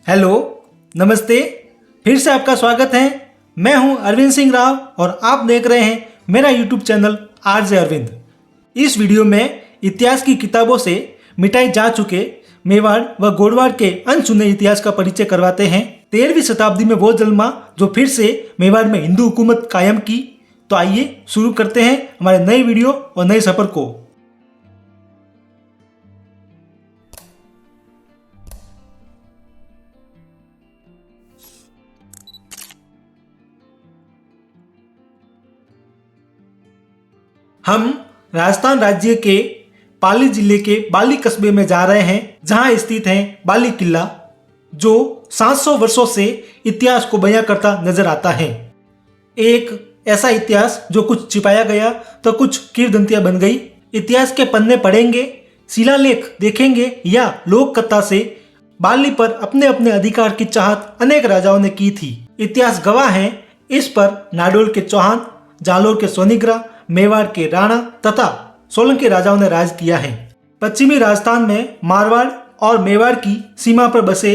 Hello, नमस्ते। फिर से आपका स्वागत है। मैं हूं अरविंद सिंह राव और आप देख रहे हैं मेरा यूट्यूब चैनल आरजे अरविंद। इस वीडियो में इतिहास की किताबों से मिटाए जा चुके मेवाड़ व गोडवाड़ के अनसुने इतिहास का परिचय करवाते हैं। 13वीं शताब्दी में वो जन्मा जो फिर से मेवाड़ में हिंदू हुकूमत कायम की। तो आइए शुरू करते हैं हमारे नए वीडियो और नए सफर को। हम राजस्थान राज्य के पाली जिले के बाली कस्बे में जा रहे हैं, जहां स्थित है बाली किला, जो 700 वर्षों से इतिहास को बयां करता नजर आता है। एक ऐसा इतिहास जो कुछ छिपाया गया तो कुछ किंवदंतियां बन गई। इतिहास के पन्ने पढ़ेंगे, शिलालेख देखेंगे या लोक कथा से बाली पर अपने अपने अधिकार की चाहत अनेक राजाओं ने की थी। इतिहास गवाह है इस पर नाडोल के चौहान, जालोर के सोनीग्रा, मेवाड़ के राणा तथा सोलंकी राजाओं ने राज किया है। पश्चिमी राजस्थान में मारवाड़ और मेवाड़ की सीमा पर बसे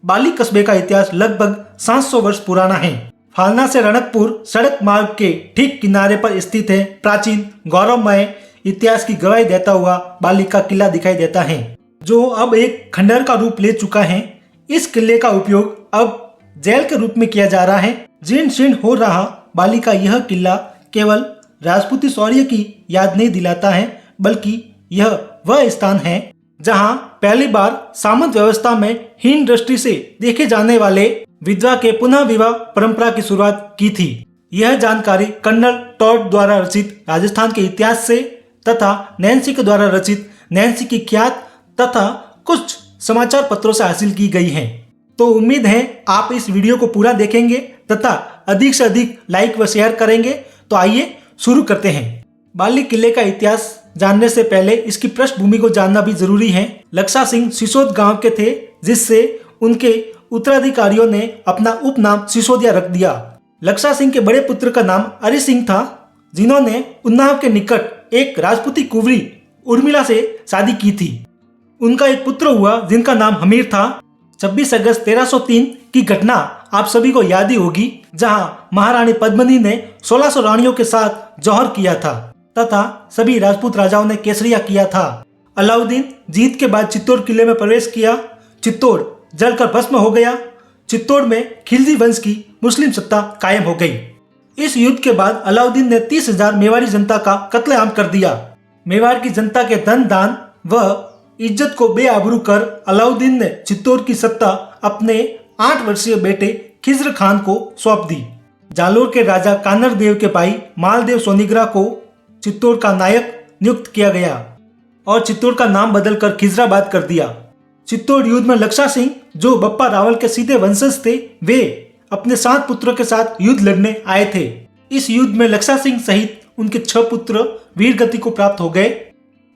बाली कस्बे का इतिहास लगभग 700 वर्ष पुराना है। फालना से रणकपुर सड़क मार्ग के ठीक किनारे पर स्थित है प्राचीन गौरवमय इतिहास की गवाही देता हुआ बाली का किला दिखाई देता है, जो अब एक खंडहर का रूप ले चुका है। इस किले का उपयोग अब जेल के रूप में किया जा रहा है। जीर्ण शीर्ण हो रहा बाली का यह किला केवल राजपूती शौर्य की याद नहीं दिलाता है, बल्कि यह वह स्थान है जहां पहली बार सामंत व्यवस्था में हीन दृष्टि से देखे जाने वाले विधवा के पुनः विवाह परंपरा की शुरुआत की थी। यह जानकारी कर्नल टॉड द्वारा रचित राजस्थान के इतिहास से तथा नैन्सी के द्वारा रचित नैन्सी की ख्यात तथा कुछ समाचार पत्रों से हासिल की गई है। तो उम्मीद है आप इस वीडियो को पूरा देखेंगे तथा अधिक से अधिक लाइक व शेयर करेंगे। तो आइए शुरू करते हैं। बाली किले का इतिहास जानने से पहले इसकी पृष्ठभूमि को जानना भी जरूरी है। लक्षा सिंह सिसोद गांव के थे, जिससे उनके उत्तराधिकारियों ने अपना उपनाम सिसोदिया रख दिया। लक्षा सिंह के बड़े पुत्र का नाम अरि सिंह था, जिन्होंने उन्नाव के निकट एक राजपूती कुंवरी उर्मिला से शादी की थी। उनका एक पुत्र हुआ जिनका नाम हमीर था। 26 अगस्त 1303 की घटना आप सभी को याद ही होगी, जहां महारानी पद्मिनी ने 1600 रानियों के साथ जौहर किया था तथा सभी राजपूत राजाओं ने केसरिया किया था। अलाउद्दीन जीत के बाद चित्तौड़ किले में प्रवेश किया। चित्तौड़ जलकर भस्म हो गया। चित्तौड़ में खिलजी वंश की मुस्लिम सत्ता कायम हो गई। इस युद्ध के बाद अलाउद्दीन ने 30,000 मेवाड़ी जनता का कत्लेआम कर दिया। मेवाड़ की जनता के धन दान व इज्जत को बेआबरू कर अलाउद्दीन ने चित्तौड़ की सत्ता अपने 8 वर्षीय बेटे खिज्र खान को सौंप दी। जालोर के राजा कानर देव के भाई मालदेव सोनीग्रा को चित्तौड़ का नायक नियुक्त किया गया और चित्तौड़ का नाम बदलकर खिजराबाद कर दिया। चित्तौड़ युद्ध में लक्षा सिंह, जो बप्पा रावल के सीधे वंशज थे, वे अपने 7 पुत्रों के साथ युद्ध लड़ने आए थे। इस युद्ध में लक्षा सिंह सहित उनके 6 पुत्र वीर गति को प्राप्त हो गए।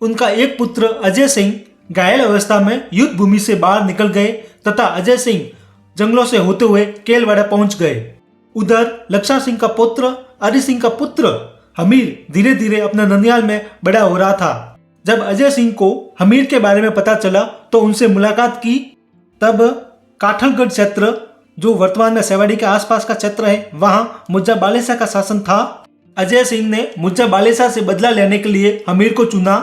उनका एक पुत्र अजय सिंह घायल अवस्था में युद्ध भूमि से बाहर निकल गए तथा अजय सिंह जंगलों से होते हुए केलवाड़ा पहुंच गए। उधर लक्षा सिंह का पुत्र अरि सिंह का पुत्र हमीर धीरे धीरे अपने ननियाल में बड़ा हो रहा था। जब अजय सिंह को हमीर के बारे में पता चला तो उनसे मुलाकात की। तब काठलगढ़ क्षेत्र, जो वर्तमान में सेवाड़ी के आसपास का क्षेत्र है, वहां मुज्जा बालेसा का शासन था। अजय सिंह ने मुज्जा बालेसा से बदला लेने के लिए हमीर को चुना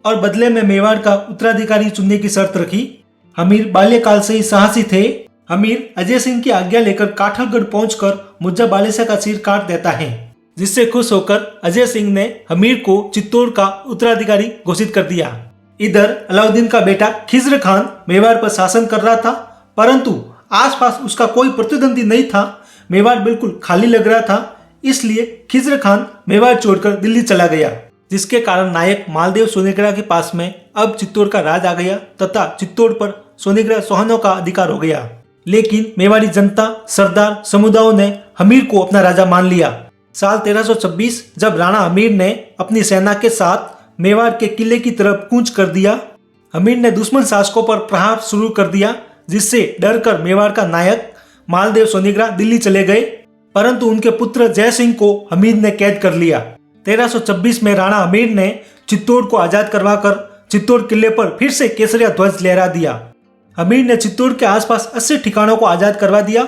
और बदले में मेवाड़ का उत्तराधिकारी चुनने की शर्त रखी। हमीर बाल्यकाल से ही साहसी थे। हमीर अजय सिंह की आज्ञा लेकर काठलगढ़ पहुंचकर मुज्जा बालेसा का सिर काट देता है, जिससे खुश होकर अजय सिंह ने हमीर को चित्तौड़ का उत्तराधिकारी घोषित कर दिया। इधर अलाउद्दीन का बेटा खिज्र खान मेवाड़ पर शासन कर रहा था, परंतु आसपास उसका कोई प्रतिद्वंदी नहीं था। मेवाड़ बिल्कुल खाली लग रहा था, इसलिए खिज्र खान मेवाड़ छोड़कर दिल्ली चला गया, जिसके कारण नायक मालदेव सोनीग्रा के पास में अब चित्तौड़ का राज आ गया तथा चित्तौड़ पर सोनीग्रा चौहानों का अधिकार हो गया। लेकिन मेवाड़ी जनता, सरदार समुदायों ने हमीर को अपना राजा मान लिया। साल 1326 जब राणा हमीर ने अपनी सेना के साथ मेवाड़ के किले की तरफ कूच कर दिया, हमीर ने दुश्मन शासकों पर प्रहार शुरू कर दिया, जिससे डरकर मेवाड़ का नायक मालदेव सोनीग्रा दिल्ली चले गए। परंतु उनके पुत्र जय सिंह को हमीर ने कैद कर लिया। 1326 में राणा हमीर ने चित्तौड़ को आजाद करवाकर चित्तौड़ किले पर फिर से केसरिया ध्वज लहरा दिया। हमीर ने चित्तौड़ के आसपास 80 ठिकानों को आजाद करवा दिया।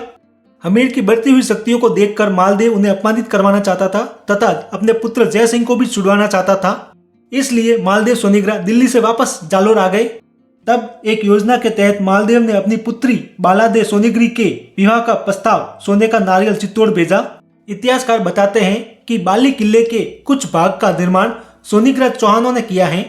हमीर की बढ़ती हुई शक्तियों को देखकर मालदेव उन्हें अपमानित करवाना चाहता था तथा अपने पुत्र जय सिंह को भी छुड़वाना चाहता था। इसलिए मालदेव सोनीग्रा दिल्ली से वापस जालोर आ गए। तब एक योजना के तहत मालदेव ने अपनी पुत्री बालादेव सोनीग्री के विवाह का प्रस्ताव सोने का नारियल चित्तौड़ भेजा। इतिहासकार बताते हैं कि बाली किले के कुछ भाग का निर्माण सोनीग्रा चौहानों ने किया है।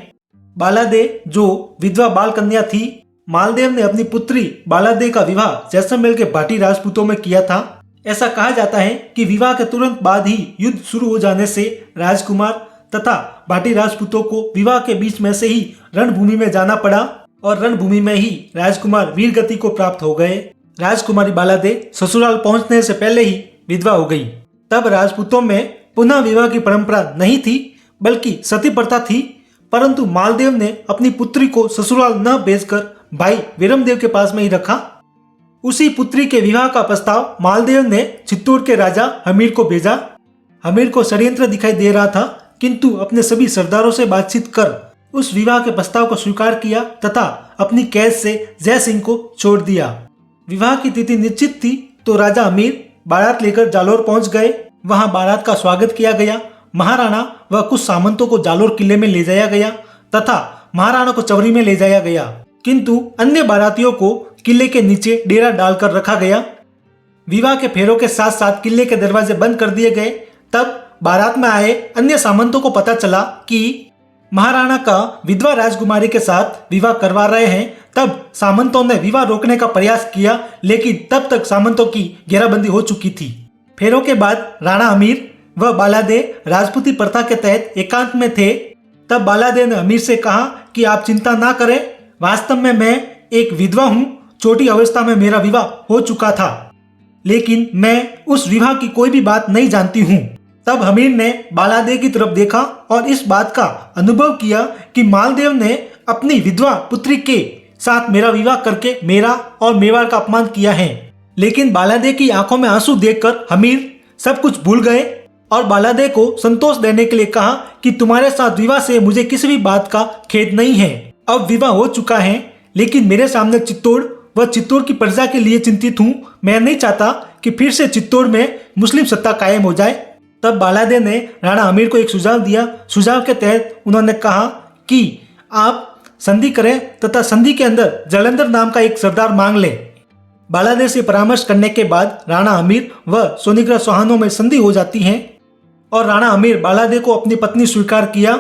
बालादेव जो विधवा बाल कन्या थी, मालदेव ने अपनी पुत्री बालादेव का विवाह जैसलमेर के भाटी राजपूतों में किया था। ऐसा कहा जाता है कि विवाह के तुरंत बाद ही युद्ध शुरू हो जाने से राजकुमार तथा भाटी राजपूतों को विवाह के बीच में से ही रणभूमि में जाना पड़ा और रणभूमि में ही राजकुमार वीरगति को प्राप्त हो गए। राजकुमारी बालादेव ससुराल पहुंचने से पहले ही विधवा हो गई। तब राजपूतों में पुनः विवाह की परंपरा नहीं थी बल्कि सती प्रथा थी, परंतु मालदेव ने अपनी पुत्री को ससुराल न भेजकर भाई वीरमदेव के पास में ही रखा। उसी पुत्री के विवाह का प्रस्ताव मालदेव ने चित्तौड़ के राजा हमीर को भेजा। हमीर को षड्यंत्र दिखाई दे रहा था, किंतु अपने सभी सरदारों से बातचीत कर उस विवाह के प्रस्ताव को स्वीकार किया तथा अपनी कैद से जय सिंह को छोड़ दिया। विवाह की तिथि निश्चित थी तो राजा हमीर बारात लेकर जालोर पहुंच गए। वहां बारात का स्वागत किया गया। महाराणा व कुछ सामंतों को जालोर किले में ले जाया गया तथा महाराणा को चवरी में ले जाया गया, किंतु अन्य बारातियों को किले के नीचे डेरा डालकर रखा गया। विवाह के फेरों के साथ साथ किले के दरवाजे बंद कर दिए गए। तब बारात में आए अन्य सामंतों को पता चला कि महाराणा का विधवा राजकुमारी के साथ विवाह करवा रहे हैं। तब सामंतों ने विवाह रोकने का प्रयास किया, लेकिन तब तक सामंतों की घेराबंदी हो चुकी थी। फेरों के बाद राणा हमीर व बालादेव राजपूती प्रथा के तहत एकांत में थे। तब बालादेव ने हमीर से कहा कि आप चिंता ना करें, वास्तव में मैं एक विधवा हूँ। छोटी अवस्था में मेरा विवाह हो चुका था, लेकिन मैं उस विवाह की कोई भी बात नहीं जानती हूँ। तब हमीर ने बालादेव की तरफ देखा और इस बात का अनुभव किया कि मालदेव ने अपनी विधवा पुत्री के साथ मेरा विवाह करके मेरा और मेवाड़ का अपमान किया है। लेकिन बालादेव की आंखों में आंसू देखकर हमीर सब कुछ भूल गए और बालादेव को संतोष देने के लिए कहा कि तुम्हारे साथ विवाह से मुझे किसी भी बात का खेद नहीं है। अब विवाह हो चुका है, लेकिन मेरे सामने चित्तौड़ व चित्तौड़ की प्रजा के लिए चिंतित हूँ। मैं नहीं चाहता कि फिर से चित्तौड़ में मुस्लिम सत्ता कायम हो जाए। तब बालादेव ने राणा हमीर को एक सुझाव दिया। सुझाव के तहत उन्होंने कहा कि आप संधि करें तथा संधि के अंदर जलंधर नाम का एक सरदार मांग लें। बालादेव से परामर्श करने के बाद राणा हमीर व सोनीग्रा चौहानों में संधि हो जाती है और राणा हमीर बालादेव को अपनी पत्नी स्वीकार किया।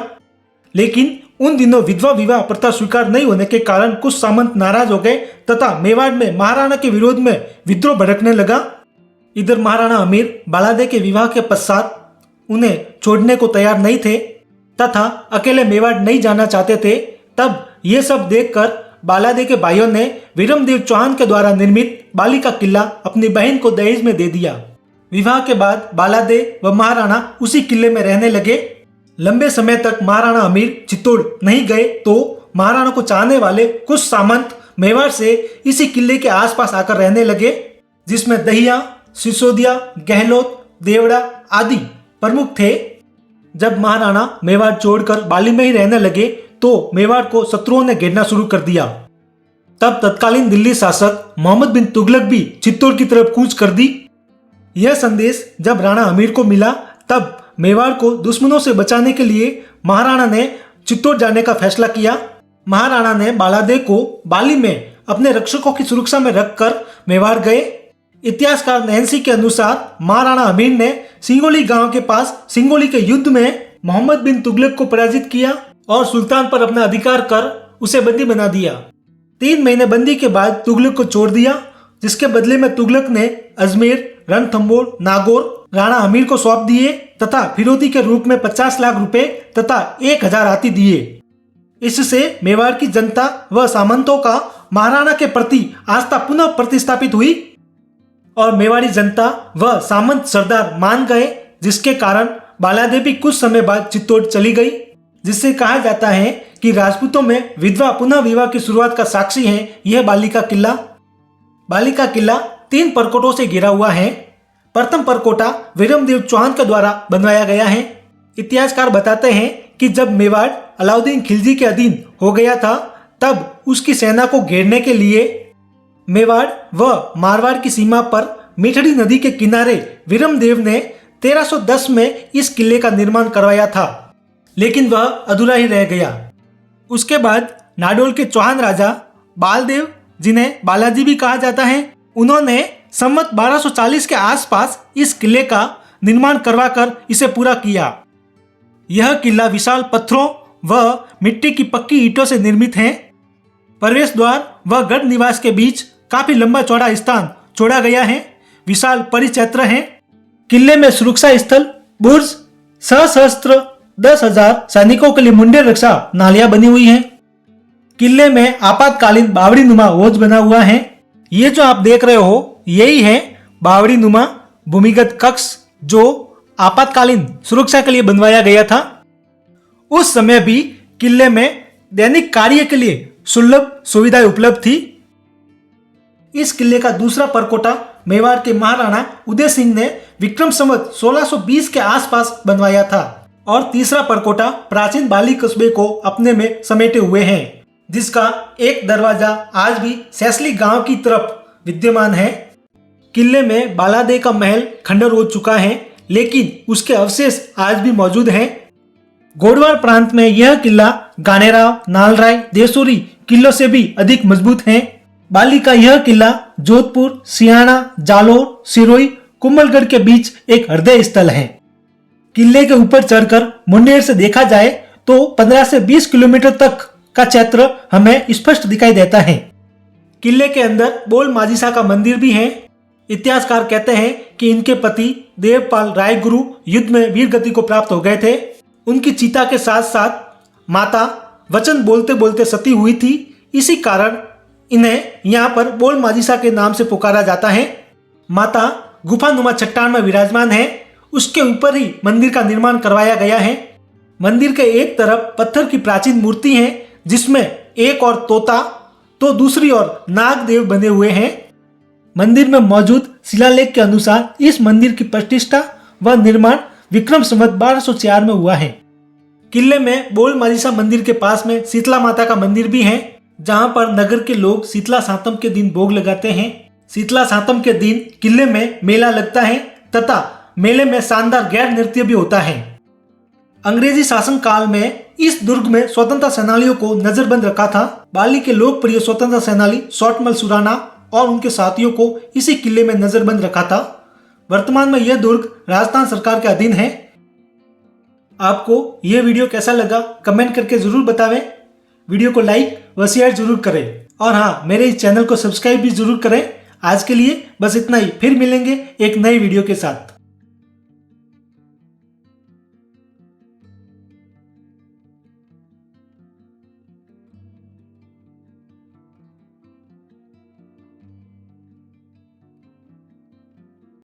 लेकिन उन दिनों विधवा विवाह प्रथा स्वीकार नहीं होने के कारण कुछ सामंत नाराज हो गए तथा मेवाड़ में महाराणा के विरोध में विद्रोह भड़कने लगा। इधर महाराणा हमीर बालादेव के विवाह के पश्चात उन्हें छोड़ने को तैयार नहीं थे तथा अकेले मेवाड़ नहीं जाना चाहते थे। तब ये सब देखकर बालादेव के भाइयों ने वीरमदेव चौहान के द्वारा निर्मित बाली का किला अपनी बहन को दहेज में दे दिया। विवाह के बाद बालादेव व महाराणा उसी किले में रहने लगे। लंबे समय तक महाराणा हमीर चित्तौड़ नहीं गए तो महाराणा को चाहने वाले कुछ सामंत मेवाड़ से इसी किले के आसपास आकर रहने लगे, जिसमें दहिया, सिसोदिया, गहलोत, देवड़ा आदि प्रमुख थे। जब महाराणा मेवाड़ छोड़कर बाली में ही रहने लगे तो मेवाड़ को शत्रुओं ने घेरना शुरू कर दिया। तब तत्कालीन दिल्ली शासक मोहम्मद बिन तुगलक भी चित्तौड़ की तरफ कूच कर दी। यह संदेश जब राणा हमीर को मिला तब मेवाड़ को दुश्मनों से बचाने के लिए महाराणा ने चित्तौड़ जाने का फैसला किया। महाराणा ने बालादेव को बाली में अपने रक्षकों की सुरक्षा में रखकर मेवाड़ गए। इतिहासकार नैन्सी के अनुसार महाराणा हमीर ने सिंगोली गांव के पास सिंगोली के युद्ध में मोहम्मद बिन तुगलक को पराजित किया और सुल्तान पर अपना अधिकार कर उसे बंदी बना दिया। 3 महीने बंदी के बाद तुगलक को छोड़ दिया, जिसके बदले में तुगलक ने अजमेर, रणथंभौर, नागौर राणा हमीर को सौंप दिए तथा फिरौती के रूप में 50 लाख रुपए तथा 1000 हाथी दिए। इससे मेवाड़ की जनता व सामंतों का महाराणा के प्रति आस्था पुनः प्रतिस्थापित हुई और मेवाड़ी जनता व सामंत सरदार मान गए, जिसके कारण बालादेव भी कुछ समय बाद चित्तौड़ चली गई, जिससे कहा जाता है कि राजपूतों में विधवा पुनः विवाह की शुरुआत का साक्षी है यह बाली का किला। बाली का किला 3 परकोटों से घिरा हुआ है। प्रथम परकोटा वीरमदेव चौहान के द्वारा बनवाया गया है। इतिहासकार बताते हैं कि जब मेवाड़ अलाउद्दीन खिलजी के अधीन हो गया था तब उसकी सेना को घेरने के लिए मेवाड़ व मारवाड़ की सीमा पर मीठड़ी नदी के किनारे वीरमदेव ने 1310 में इस किले का निर्माण करवाया था, लेकिन वह अधूरा ही रह गया। उसके बाद नाडोल के चौहान राजा बालदेव, जिन्हें बालाजी भी कहा जाता है, उन्होंने संवत 1240 के आसपास इस किले का निर्माण करवाकर इसे पूरा किया। यह किला विशाल पत्थरों व मिट्टी की पक्की ईंटों से निर्मित है। प्रवेश द्वार व गढ़ निवास के बीच काफी लंबा चौड़ा स्थान छोड़ा गया है। विशाल परिक्षेत्र है। किले में सुरक्षा स्थल, बुर्ज, सशस्त्र 10,000 सैनिकों के लिए मुंडे रक्षा नालियां बनी हुई हैं। किले में आपातकालीन बावड़ी नुमा हौज बना हुआ है। ये जो आप देख रहे हो यही है बावड़ी नुमा भूमिगत कक्ष, जो आपातकालीन सुरक्षा के लिए बनवाया गया था। उस समय भी किले में दैनिक कार्य के लिए सुलभ सुविधाएं उपलब्ध थी। इस किले का दूसरा परकोटा मेवाड़ के महाराणा उदय सिंह ने विक्रम संवत 1620 के आसपास बनवाया था और तीसरा परकोटा प्राचीन बाली कस्बे को अपने में समेटे हुए हैं, जिसका एक दरवाजा आज भी सैसली गांव की तरफ विद्यमान है। किले में बालादे का महल खंडर हो चुका है, लेकिन उसके अवशेष आज भी मौजूद हैं। गोडवार प्रांत में यह किला गानेराव, नालराय, देसूरी किलों से भी अधिक मजबूत है। बाली का यह किला जोधपुर, सियाना, जालोर, सिरोही, कुंभलगढ़ के बीच एक हृदय स्थल है। किले के ऊपर चढ़कर मुंडेर से देखा जाए तो 15 से 20 किलोमीटर तक का क्षेत्र हमें स्पष्ट दिखाई देता है। किले के अंदर बोल माजिसा का मंदिर भी है। इतिहासकार कहते हैं कि इनके पति देवपाल रायगुरु युद्ध में वीर गति को प्राप्त हो गए थे। उनकी चिता के साथ साथ माता वचन बोलते बोलते सती हुई थी। इसी कारण इन्हें यहाँ पर बोल माजिसा के नाम से पुकारा जाता है। माता गुफानुमा चट्टान में विराजमान है। उसके ऊपर ही मंदिर का निर्माण करवाया गया है। मंदिर के एक तरफ पत्थर की प्राचीन मूर्ति है, जिसमें एक और तोता तो दूसरी ओर नागदेव बने हुए हैं। मंदिर में मौजूद शिलालेख के अनुसार इस मंदिर की प्रतिष्ठा व निर्माण विक्रम संवत 1204 में हुआ है। किले में बोल माजिसा मंदिर के पास में शीतला माता का मंदिर भी है, जहां पर नगर के लोग शीतला सातम के दिन भोग लगाते हैं। शीतला सातम के दिन किले में मेला लगता है तथा मेले में शानदार गैर नृत्य भी होता है। अंग्रेजी शासन काल में इस दुर्ग में स्वतंत्रता सेनानियों को नजरबंद रखा था। बाली के लोकप्रिय स्वतंत्रता सेनानी शॉटमल सुराना और उनके साथियों को इसी किले में नजरबंद रखा था। वर्तमान में यह दुर्ग राजस्थान सरकार के अधीन है। आपको यह वीडियो कैसा लगा कमेंट करके जरूर बतावें। वीडियो को लाइक व शेयर जरूर करें और हाँ, मेरे इस चैनल को सब्सक्राइब भी जरूर करें। आज के लिए बस इतना ही, फिर मिलेंगे एक नई वीडियो के साथ।